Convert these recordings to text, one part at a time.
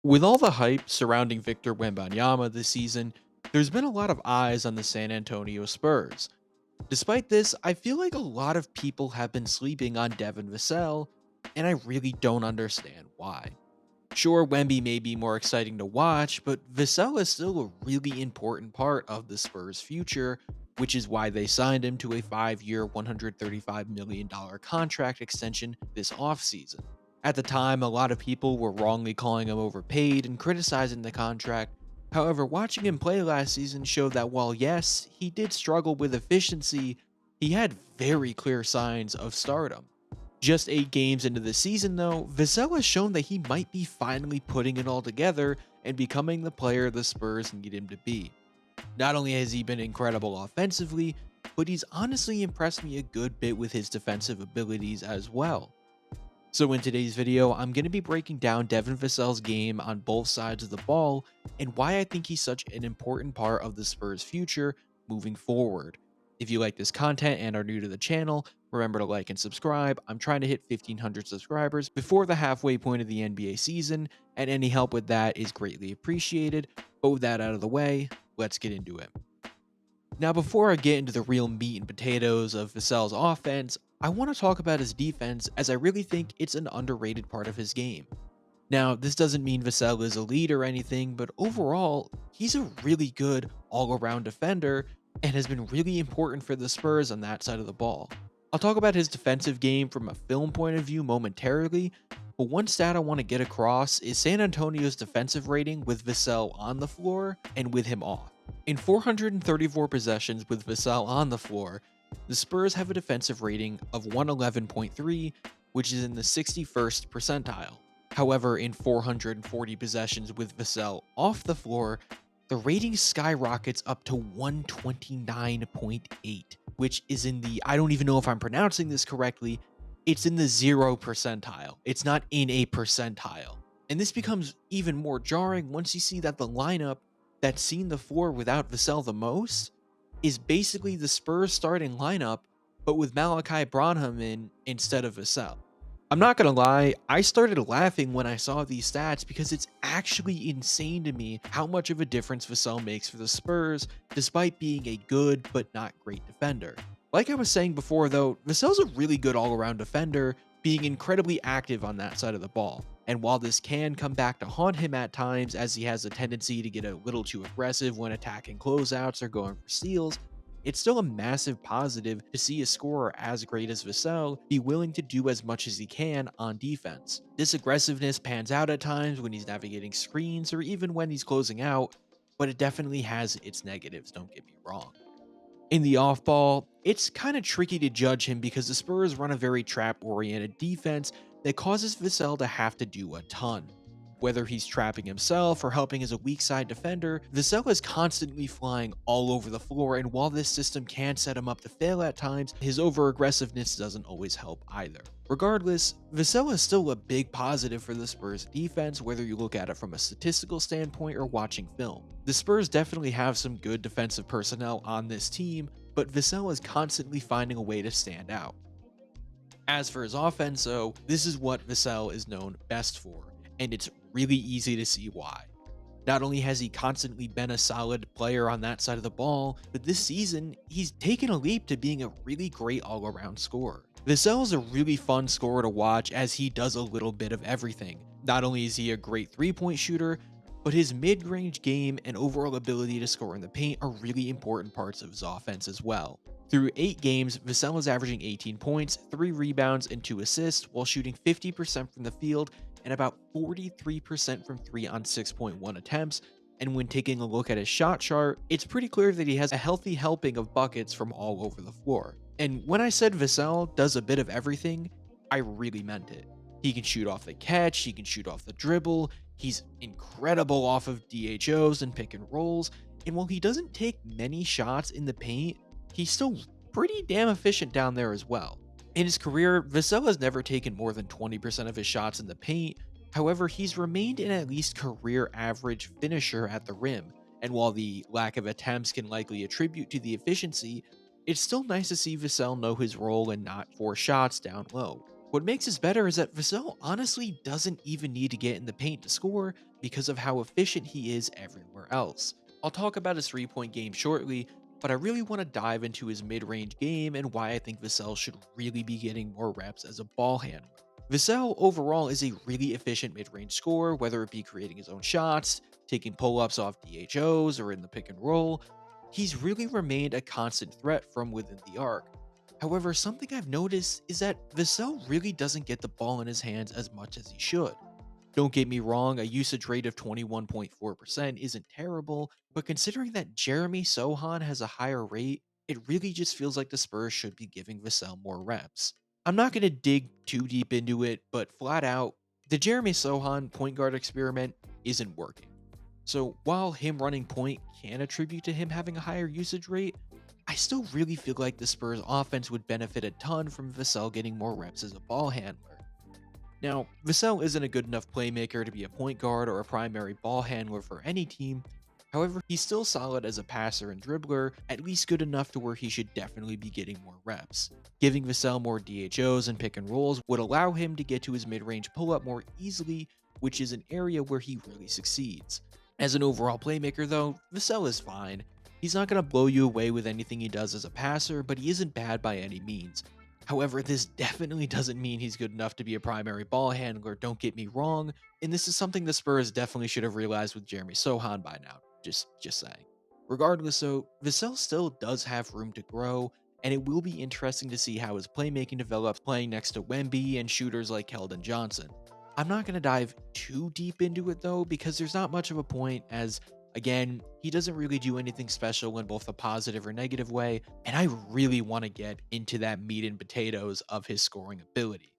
With all the hype surrounding Victor Wembanyama this season, there's been a lot of eyes on the San Antonio Spurs. Despite this, I feel like a lot of people have been sleeping on Devin Vassell, and I really don't understand why. Sure, Wemby may be more exciting to watch, but Vassell is still a really important part of the Spurs' future, which is why they signed him to a 5-year, $135 million contract extension this offseason. At the time, a lot of people were wrongly calling him overpaid and criticizing the contract. However, watching him play last season showed that while yes, he did struggle with efficiency, he had very clear signs of stardom. Just 8 games into the season, though, Vassell has shown that he might be finally putting it all together and becoming the player the Spurs need him to be. Not only has he been incredible offensively, but he's honestly impressed me a good bit with his defensive abilities as well. So in today's video, I'm going to be breaking down Devin Vassell's game on both sides of the ball and why I think he's such an important part of the Spurs' future moving forward. If you like this content and are new to the channel, remember to like and subscribe. I'm trying to hit 1,500 subscribers before the halfway point of the NBA season, and any help with that is greatly appreciated. But with that out of the way, let's get into it. Now, before I get into the real meat and potatoes of Vassell's offense, I want to talk about his defense, as I really think it's an underrated part of his game. Now, this doesn't mean Vassell is elite or anything, but overall, he's a really good all-around defender and has been really important for the Spurs on that side of the ball. I'll talk about his defensive game from a film point of view momentarily, but one stat I want to get across is San Antonio's defensive rating with Vassell on the floor and with him off. In 434 possessions with Vassell on the floor, the Spurs have a defensive rating of 111.3, which is in the 61st percentile. However, in 440 possessions with Vassell off the floor, the rating skyrockets up to 129.8, which is in the, I don't even know if I'm pronouncing this correctly, it's in the 0 percentile. It's not in a percentile. And this becomes even more jarring once you see that the lineup that's seen the floor without Vassell the most is basically the Spurs starting lineup, but with Malachi Branham in instead of Vassell. I'm not gonna lie, I started laughing when I saw these stats because it's actually insane to me how much of a difference Vassell makes for the Spurs, despite being a good but not great defender. Like I was saying before though, Vassell's a really good all-around defender, being incredibly active on that side of the ball. And while this can come back to haunt him at times, as he has a tendency to get a little too aggressive when attacking closeouts or going for steals, it's still a massive positive to see a scorer as great as Vassell be willing to do as much as he can on defense. This aggressiveness pans out at times when he's navigating screens or even when he's closing out, but it definitely has its negatives, don't get me wrong. In the off ball, it's kind of tricky to judge him because the Spurs run a very trap-oriented defense that causes Vassell to have to do a ton. Whether he's trapping himself or helping as a weak side defender, Vassell is constantly flying all over the floor, and while this system can set him up to fail at times, his over-aggressiveness doesn't always help either. Regardless, Vassell is still a big positive for the Spurs defense, whether you look at it from a statistical standpoint or watching film. The Spurs definitely have some good defensive personnel on this team, but Vassell is constantly finding a way to stand out. As for his offense, though, this is what Vassell is known best for, and it's really easy to see why. Not only has he constantly been a solid player on that side of the ball, but this season, he's taken a leap to being a really great all-around scorer. Vassell is a really fun scorer to watch as he does a little bit of everything. Not only is he a great three-point shooter, but his mid-range game and overall ability to score in the paint are really important parts of his offense as well. Through 8 games, Vassell is averaging 18 points, 3 rebounds, and 2 assists while shooting 50% from the field and about 43% from 3 on 6.1 attempts. And when taking a look at his shot chart, it's pretty clear that he has a healthy helping of buckets from all over the floor. And when I said Vassell does a bit of everything, I really meant it. He can shoot off the catch, he can shoot off the dribble, he's incredible off of DHOs and pick and rolls, and while he doesn't take many shots in the paint, he's still pretty damn efficient down there as well. In his career, Vassell has never taken more than 20% of his shots in the paint. However, he's remained an at least career average finisher at the rim, and while the lack of attempts can likely attribute to the efficiency, it's still nice to see Vassell know his role and not force shots down low. What makes this better is that Vassell honestly doesn't even need to get in the paint to score because of how efficient he is everywhere else. I'll talk about his 3-point game shortly, but I really want to dive into his mid-range game and why I think Vassell should really be getting more reps as a ball handler. Vassell overall is a really efficient mid-range scorer, whether it be creating his own shots, taking pull-ups off DHOs, or in the pick and roll. He's really remained a constant threat from within the arc. However, something I've noticed is that Vassell really doesn't get the ball in his hands as much as he should. Don't get me wrong, a usage rate of 21.4% isn't terrible, but considering that Jeremy Sohan has a higher rate, it really just feels like the Spurs should be giving Vassell more reps. I'm not going to dig too deep into it, but flat out, the Jeremy Sohan point guard experiment isn't working. So while him running point can attribute to him having a higher usage rate, I still really feel like the Spurs offense would benefit a ton from Vassell getting more reps as a ball handler. Now, Vassell isn't a good enough playmaker to be a point guard or a primary ball handler for any team. However, he's still solid as a passer and dribbler, at least good enough to where he should definitely be getting more reps. Giving Vassell more DHOs and pick and rolls would allow him to get to his mid-range pull-up more easily, which is an area where he really succeeds. As an overall playmaker though, Vassell is fine. He's not going to blow you away with anything he does as a passer, but he isn't bad by any means. However, this definitely doesn't mean he's good enough to be a primary ball handler, don't get me wrong, and this is something the Spurs definitely should have realized with Jeremy Sohan by now, just saying. Regardless though, Vassell still does have room to grow, and it will be interesting to see how his playmaking develops playing next to Wemby and shooters like Keldon Johnson. I'm not going to dive too deep into it though, because there's not much of a point as again, he doesn't really do anything special in both a positive or negative way, and I really want to get into that meat and potatoes of his scoring ability.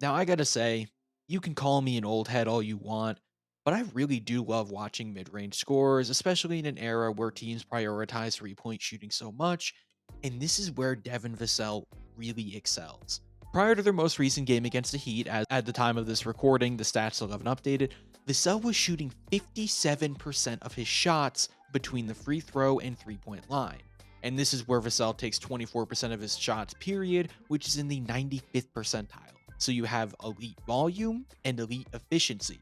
Now, I gotta say, you can call me an old head all you want, but I really do love watching mid range scorers, especially in an era where teams prioritize 3-point shooting so much, and this is where Devin Vassell really excels. Prior to their most recent game against the Heat, as at the time of this recording, the stats still haven't updated, Vassell was shooting 57% of his shots between the free throw and 3-point line. And this is where Vassell takes 24% of his shots, period, which is in the 95th percentile. So you have elite volume and elite efficiency.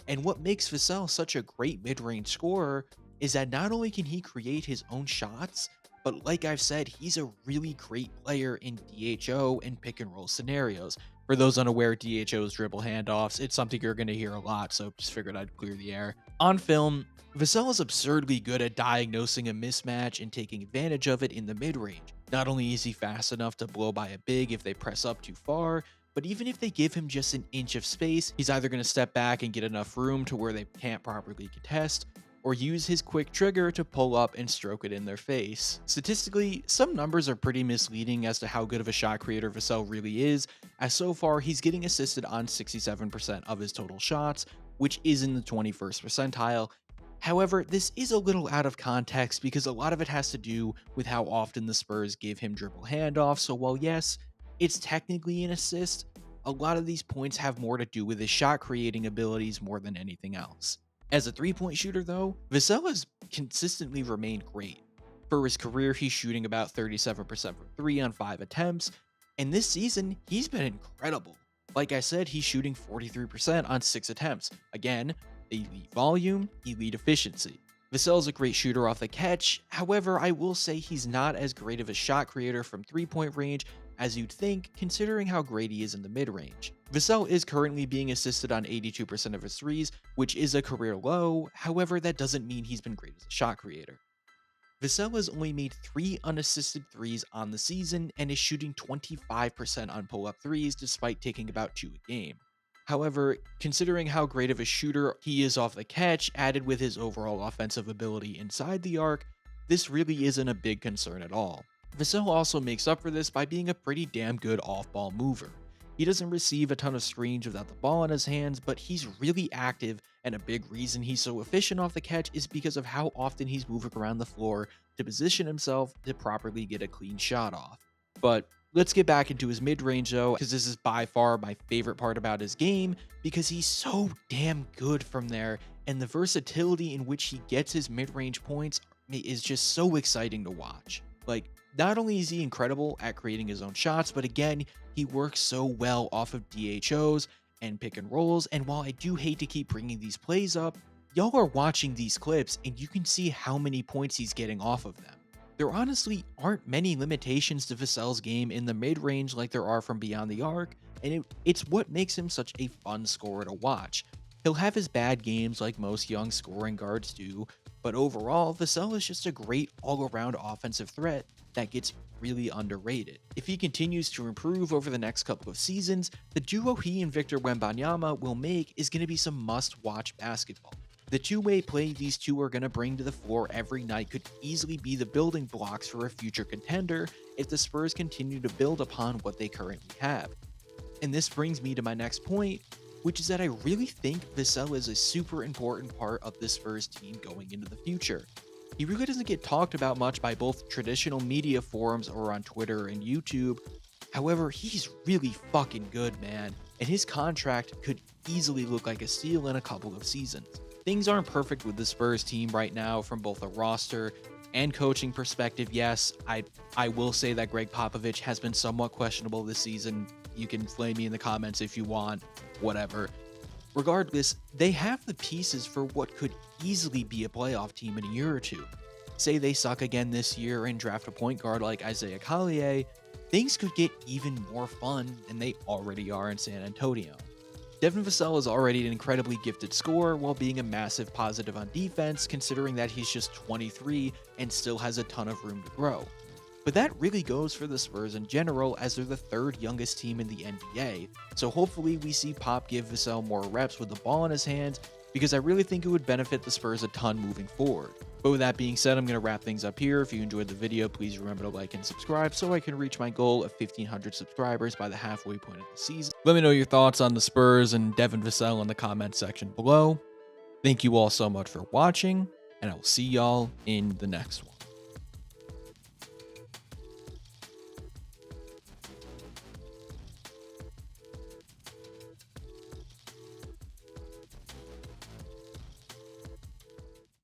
And what makes Vassell such a great mid-range scorer is that not only can he create his own shots, but like I've said, he's a really great player in DHO and pick and roll scenarios. For those unaware, DHO's dribble handoffs, it's something you're going to hear a lot, so just figured I'd clear the air. On film, Vassell is absurdly good at diagnosing a mismatch and taking advantage of it in the mid-range. Not only is he fast enough to blow by a big if they press up too far, but even if they give him just an inch of space, he's either going to step back and get enough room to where they can't properly contest, or use his quick trigger to pull up and stroke it in their face. Statistically, some numbers are pretty misleading as to how good of a shot creator Vassell really is, as so far he's getting assisted on 67% of his total shots, which is in the 21st percentile. However, this is a little out of context because a lot of it has to do with how often the Spurs give him dribble handoffs, so while yes, it's technically an assist, a lot of these points have more to do with his shot creating abilities more than anything else. As a 3-point shooter though, Vassell has consistently remained great. For his career, he's shooting about 37% from 3 on 5 attempts, and this season, he's been incredible. Like I said, he's shooting 43% on 6 attempts. Again, elite volume, elite efficiency. Vassell's a great shooter off the catch, however, I will say he's not as great of a shot creator from 3-point range as you'd think, considering how great he is in the mid-range. Vassell is currently being assisted on 82% of his threes, which is a career low, however, that doesn't mean he's been great as a shot creator. Vassell has only made 3 unassisted threes on the season and is shooting 25% on pull-up threes despite taking about 2 a game. However, considering how great of a shooter he is off the catch, added with his overall offensive ability inside the arc, this really isn't a big concern at all. Vassell also makes up for this by being a pretty damn good off-ball mover. He doesn't receive a ton of screens without the ball in his hands, but he's really active, and a big reason he's so efficient off the catch is because of how often he's moving around the floor to position himself to properly get a clean shot off. But let's get back into his mid-range though, because this is by far my favorite part about his game, because he's so damn good from there, and the versatility in which he gets his mid-range points is just so exciting to watch. Like, Not only is he incredible at creating his own shots, but again, he works so well off of DHOs and pick and rolls. And while I do hate to keep bringing these plays up, y'all are watching these clips and you can see how many points he's getting off of them. There honestly aren't many limitations to Vassell's game in the mid-range like there are from beyond the arc, and it's what makes him such a fun scorer to watch. He'll have his bad games like most young scoring guards do, but overall, Vassell is just a great all-around offensive threat that gets really underrated. If he continues to improve over the next couple of seasons, the duo he and Victor Wembanyama will make is going to be some must-watch basketball. The two-way play these two are going to bring to the floor every night could easily be the building blocks for a future contender if the Spurs continue to build upon what they currently have. And this brings me to my next point, which is that I really think Vassell is a super important part of this Spurs team going into the future. He really doesn't get talked about much by both traditional media forums or on Twitter and YouTube. However, he's really fucking good, man, and his contract could easily look like a steal in a couple of seasons. Things aren't perfect with the Spurs team right now from both a roster and coaching perspective. Yes, I will say that Greg Popovich has been somewhat questionable this season. You can flame me in the comments if you want, whatever. Regardless, they have the pieces for what could easily be a playoff team in a year or two. Say they suck again this year and draft a point guard like Isaiah Collier, things could get even more fun than they already are in San Antonio. Devin Vassell is already an incredibly gifted scorer while being a massive positive on defense, considering that he's just 23 and still has a ton of room to grow. But that really goes for the Spurs in general, as they're the third youngest team in the NBA, so hopefully we see Pop give Vassell more reps with the ball in his hands, because I really think it would benefit the Spurs a ton moving forward. But with that being said, I'm going to wrap things up here. If you enjoyed the video, please remember to like and subscribe so I can reach my goal of 1,500 subscribers by the halfway point of the season. Let me know your thoughts on the Spurs and Devin Vassell in the comments section below. Thank you all so much for watching, and I will see y'all in the next one.